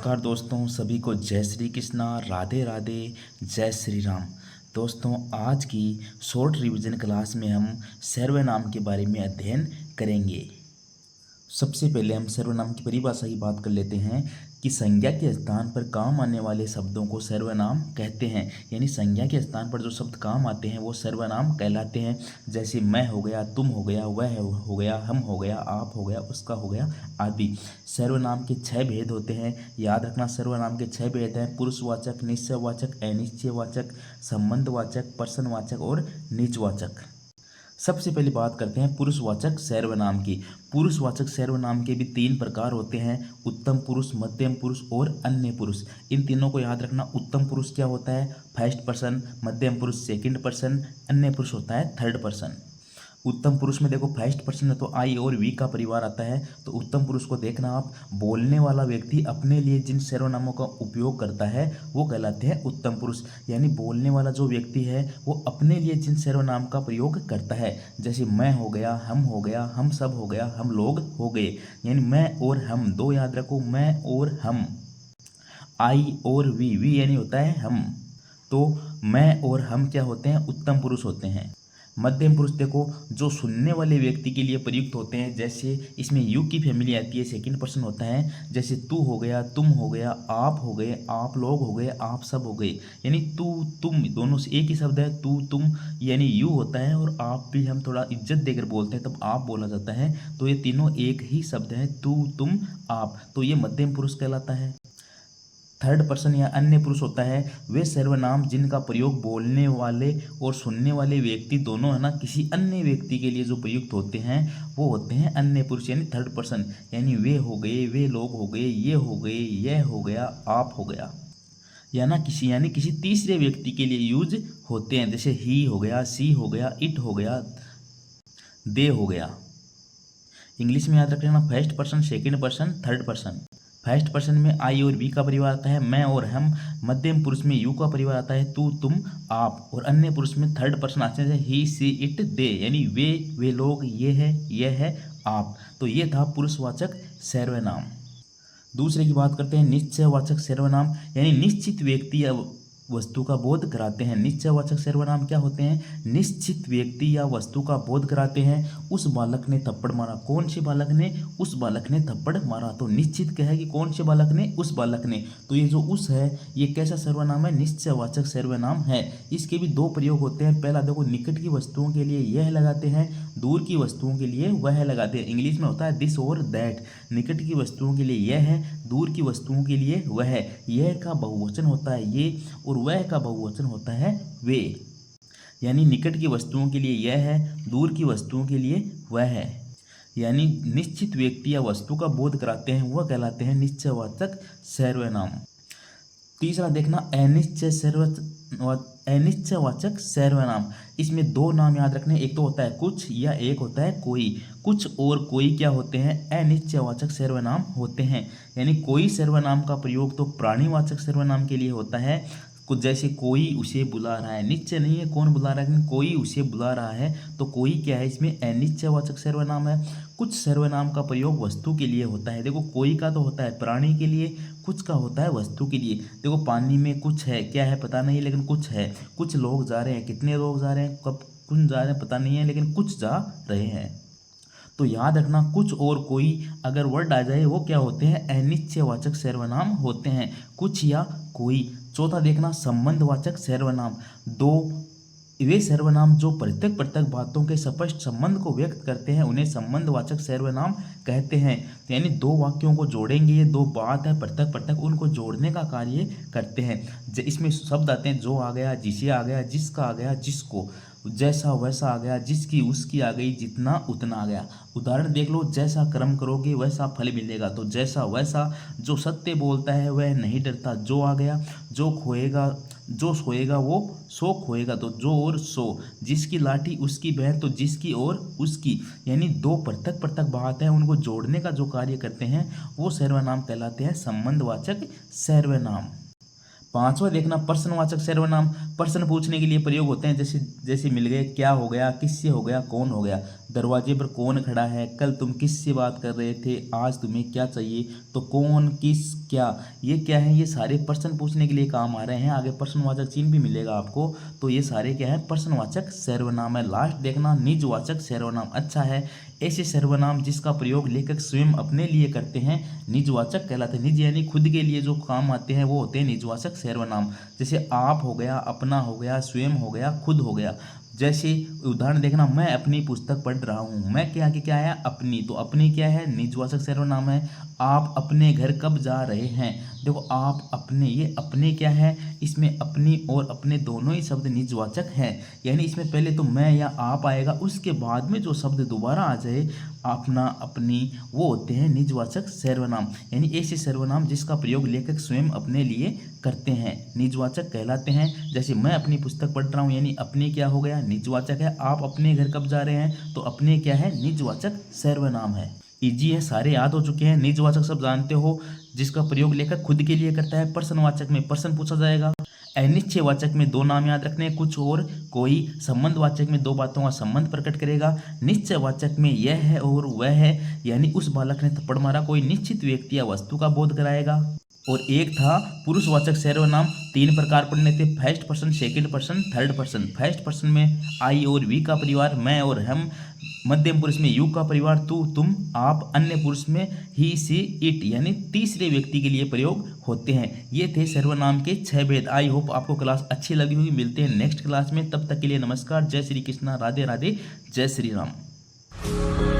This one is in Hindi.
नमस्कार दोस्तों, सभी को जय श्री कृष्णा, राधे राधे, जय श्री राम। दोस्तों, आज की शॉर्ट रिवीजन क्लास में हम सर्वनाम के बारे में अध्ययन करेंगे। सबसे पहले हम सर्वनाम की परिभाषा की बात कर लेते हैं कि संज्ञा के स्थान पर काम आने वाले शब्दों को सर्वनाम कहते हैं। यानी संज्ञा के स्थान पर जो शब्द काम आते हैं वो सर्वनाम कहलाते हैं। जैसे मैं हो गया, तुम हो गया, वह हो गया, हम हो गया, आप हो गया, उसका हो गया आदि। सर्वनाम के 6 भेद होते हैं। याद रखना, सर्वनाम के 6 भेद हैं: पुरुषवाचक, निश्चयवाचक, अनिश्चयवाचक, संबंधवाचक, प्रश्नवाचक और निजवाचक। सबसे पहले बात करते हैं पुरुषवाचक सर्वनाम की। पुरुषवाचक सर्वनाम के भी 3 प्रकार होते हैं: उत्तम पुरुष, मध्यम पुरुष और अन्य पुरुष। इन तीनों को याद रखना। उत्तम पुरुष क्या होता है? First person. मध्यम पुरुष सेकंड पर्सन। अन्य पुरुष होता है थर्ड पर्सन। उत्तम पुरुष में देखो, फर्स्ट पर्सन में तो आई और वी का परिवार आता है। तो उत्तम पुरुष को देखना आप, बोलने वाला व्यक्ति अपने लिए जिन सर्वनामों का उपयोग करता है वो कहलाते हैं उत्तम पुरुष। यानी बोलने वाला जो व्यक्ति है वो अपने लिए जिन सर्वनाम का प्रयोग करता है, जैसे मैं हो गया, हम हो गया, हम सब हो गया, हम लोग हो गए। यानी मैं और हम, दो याद रखो, मैं और हम। आई और वी यानी होता है हम। तो मैं और हम क्या होते हैं? उत्तम पुरुष होते हैं। मध्यम पुरुष देखो, जो सुनने वाले व्यक्ति के लिए प्रयुक्त होते हैं। जैसे इसमें यू की फैमिली आती है, सेकंड पर्सन होता है। जैसे तू हो गया, तुम हो गया, आप हो गए, आप लोग हो गए, आप सब हो गए। यानी तू तुम दोनों से एक ही शब्द है, तू तुम यानी यू होता है, और आप भी हम थोड़ा इज्जत देकर बोलते हैं तब आप बोला जाता है। तो ये तीनों एक ही शब्द हैं, तू तुम आप। तो ये मध्यम पुरुष कहलाता है। थर्ड पर्सन या अन्य पुरुष होता है वे सर्वनाम जिनका प्रयोग बोलने वाले और सुनने वाले व्यक्ति दोनों है ना, किसी अन्य व्यक्ति के लिए जो प्रयुक्त होते हैं वो होते हैं अन्य पुरुष यानी थर्ड पर्सन। यानी वे हो गए, वे लोग हो गए, ये हो गए, यह हो गया, आप हो गया। यानी किसी तीसरे व्यक्ति के लिए यूज होते हैं। जैसे ही हो गया, सी हो गया, इट हो गया, दे हो गया। इंग्लिश में याद रख लेना, first person, second person, third person. First person में आई और वी का परिवार आता है, मैं और हम। मध्यम पुरुष में यू का परिवार आता है, तू तुम आप। और अन्य पुरुष में थर्ड पर्सन आते हैं, ही सी इट दे। यानी वे लोग, ये है, यह है, आप। तो ये था पुरुषवाचक सर्वनाम। दूसरे की बात करते हैं निश्चयवाचक सर्वनाम। यानी निश्चित व्यक्ति या वस्तु का बोध कराते हैं। निश्चयवाचक सर्वनाम क्या होते हैं? निश्चित व्यक्ति या वस्तु का बोध कराते हैं। उस बालक ने थप्पड़ मारा। कौन से बालक ने? उस बालक ने थप्पड़ मारा। तो निश्चित क्या है कि कौन से बालक ने? उस बालक ने। तो ये जो उस है ये कैसा सर्वनाम है? निश्चयवाचक सर्वनाम है। इसके भी 2 प्रयोग होते हैं। पहला देखो, निकट की वस्तुओं के लिए यह लगाते हैं, दूर की वस्तुओं के लिए वह लगाते हैं। इंग्लिश में होता है दिस और दैट। निकट की वस्तुओं के लिए यह है, दूर की वस्तुओं के लिए वह है। यह का बहुवचन होता है ये, और वह का बहुवचन होता है वे। यानी निकट की वस्तुओं के लिए यह है, दूर की वस्तुओं के लिए वह है। यानी निश्चित व्यक्ति या वस्तु का बोध कराते हैं, वह कहलाते हैं निश्चयवाचक सर्वनाम। तीसरा देखना, अनिश्चयवाचक सर्वनाम। इसमें 2 नाम याद रखने, एक तो होता है कुछ या एक होता है कोई। कुछ और कोई क्या होते हैं? अनिश्चयवाचक सर्वनाम होते हैं। यानी कोई सर्वनाम का प्रयोग तो प्राणीवाचक सर्वनाम के लिए होता है। कुछ जैसे कोई उसे बुला रहा है, निश्चय नहीं है कौन बुला रहा है, लेकिन कोई उसे बुला रहा है, तो कोई क्या है? इसमें अनिश्चयवाचक सर्वनाम है। कुछ सर्वनाम का प्रयोग वस्तु के लिए होता है। देखो, कोई का तो होता है प्राणी के लिए, कुछ का होता है वस्तु के लिए। देखो, पानी में कुछ है, क्या है पता नहीं, लेकिन कुछ है। कुछ लोग जा रहे हैं, कितने लोग जा रहे हैं, कब कौन जा रहे हैं पता नहीं है, लेकिन कुछ जा रहे हैं। तो याद रखना, कुछ और कोई अगर वर्ड आ जाए वो क्या होते हैं? अनिश्चयवाचक सर्वनाम होते हैं, कुछ या कोई। चौथा देखना, संबंधवाचक सर्वनाम। 2 वे सर्वनाम जो पृथक पृथक बातों के स्पष्ट संबंध को व्यक्त करते हैं उन्हें संबंधवाचक सर्वनाम कहते हैं। यानी 2 वाक्यों को जोड़ेंगे, ये 2 बात है पृथक पृथक, उनको जोड़ने का कार्य करते हैं। इसमें शब्द आते हैं, जो आ गया, जिसे आ गया, जिसका आ गया, जिसको, जैसा वैसा आ गया, जिसकी उसकी आ गई, जितना उतना आ गया। उदाहरण देख लो, जैसा कर्म करोगे वैसा फल मिलेगा। तो जैसा वैसा, जो सत्य बोलता है वह नहीं डरता, जो आ गया। जो सोएगा वो सो खोएगा, तो जो और सो। जिसकी लाठी उसकी बहन, तो जिसकी और उसकी। यानी 2 पृथक पृथक बात है, उनको जोड़ने का जो कार्य करते हैं वो सर्वनाम कहलाते हैं संबंधवाचक सर्वनाम। 5वां देखना, प्रश्नवाचक सर्वनाम। प्रश्न पूछने के लिए प्रयोग होते हैं। जैसे मिल गए, क्या हो गया, किससे हो गया, कौन हो गया। दरवाजे पर कौन खड़ा है, कल तुम किससे बात कर रहे थे, आज तुम्हें क्या चाहिए, तो कौन, किस, क्या, ये क्या है, ये सारे प्रश्न पूछने के लिए काम आ रहे हैं। आगे प्रश्नवाचक चिन्ह भी मिलेगा आपको। तो ये सारे क्या है, प्रश्नवाचक सर्वनाम है। लास्ट देखना, निजवाचक सर्वनाम। अच्छा है, ऐसे सर्वनाम जिसका प्रयोग लेखक स्वयं अपने लिए करते हैं निजवाचक कहलाते हैं। निज यानी खुद के लिए जो काम आते हैं वो होते हैं निजवाचक सर्वनाम। जैसे आप हो गया, अपना हो गया, स्वयं हो गया, खुद हो गया। जैसे उदाहरण देखना, मैं अपनी पुस्तक पढ़ रहा हूँ, मैं के आगे क्या है, अपनी, तो अपनी क्या है, निजवाचक सर्वनाम है। आप अपने घर कब जा रहे हैं, देखो आप अपने, ये अपने क्या है, इसमें अपनी और अपने दोनों ही शब्द निजवाचक हैं। यानी इसमें पहले तो मैं या आप आएगा, उसके बाद में जो शब्द दोबारा आ जाए, अपना, अपनी, वो होते हैं निजवाचक सर्वनाम। यानी ऐसे सर्वनाम जिसका प्रयोग लेखक स्वयं अपने लिए करते हैं निजवाचक कहलाते हैं। जैसे मैं अपनी पुस्तक पढ़ रहा हूँ, यानी अपने क्या हो गया, निजवाचक है। आप अपने घर कब जा रहे हैं, तो अपने क्या है, निजवाचक सर्वनाम है। इजी है, सारे याद हो चुके हैं। निजवाचक सब जानते हो, जिसका प्रयोग लेखक खुद के लिए करता है। प्रश्नवाचक में प्रश्न पूछा जाएगा। अनिश्चयवाचक में दो नाम याद रखने हैं, कुछ और कोई। संबंधवाचक में दो बातों का संबंध प्रकट करेगा। निश्चयवाचक में यह है और वह है, यानी उस बालक ने थप्पड़ मारा, कोई निश्चित व्यक्ति या वस्तु का बोध कराएगा। और एक था पुरुषवाचक सर्वनाम, 3 प्रकार पढ़ने थे, first person, second person, third person. First person में आई और वी का परिवार, मैं और हम। मध्यम पुरुष में यू का परिवार, तू, तुम, आप। अन्य पुरुष में ही, सी, इट, यानी तीसरे व्यक्ति के लिए प्रयोग होते हैं। ये थे सर्वनाम के 6 भेद। आई होप आपको क्लास अच्छी लगी होगी। मिलते हैं नेक्स्ट क्लास में, तब तक के लिए नमस्कार, जय श्री कृष्णा, राधे राधे, जय श्री राम।